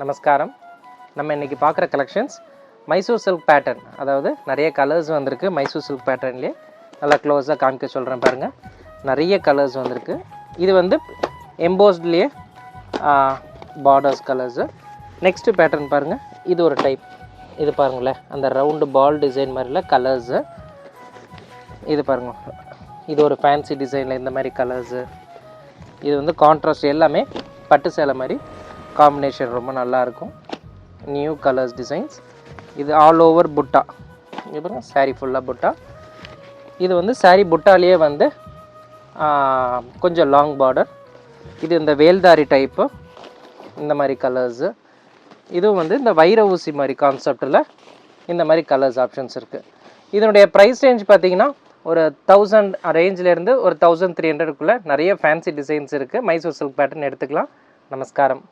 நமஸ்காரம். நம்ம இன்றைக்கி பார்க்குற கலெக்ஷன்ஸ் மைசூர் சில்க் பேட்டர்ன், அதாவது நிறைய கலர்ஸ் வந்திருக்கு. மைசூர் சில்க் பேட்டர்ன்லேயே நல்லா க்ளோஸாக காமிக்க சொல்கிறேன் பாருங்கள். நிறைய கலர்ஸ் வந்திருக்கு. இது வந்து எம்போஸ்ட்லேயே பார்டர்ஸ் கலர்ஸு. நெக்ஸ்ட்டு பேட்டர்ன் பாருங்கள், இது ஒரு டைப். இது பாருங்களேன், அந்த ரவுண்டு பால் டிசைன் மாதிரில கலர்ஸு. இது பாருங்கள், இது ஒரு ஃபேன்சி டிசைனில் இந்த மாதிரி கலர்ஸு. இது வந்து கான்ட்ராஸ்ட், எல்லாமே பட்டு சேலை மாதிரி காம்பினேஷன் ரொம்ப நல்லாயிருக்கும். New colours designs. இது ஆல் ஓவர் புட்டா. இது பாருங்கள், சாரீ ஃபுல்லாக புட்டா. இது வந்து சாரீ புட்டாலேயே வந்து கொஞ்சம் லாங் பார்டர். இது இந்த வேல்தாரி டைப்பு, இந்த மாதிரி கலர்ஸு. இதுவும் வந்து இந்த வைர ஊசி மாதிரி கான்செப்டில் இந்த மாதிரி கலர்ஸ் ஆப்ஷன்ஸ் இருக்குது. இதனுடைய ப்ரைஸ் ரேஞ்ச் பார்த்திங்கன்னா ஒரு 1000 ரேஞ்சிலேருந்து ஒரு 1300க்குள்ளே நிறைய ஃபேன்சி டிசைன்ஸ் இருக்குது. மைசூர் சில்க் பேட்டர்ன் எடுத்துக்கலாம். நமஸ்காரம்.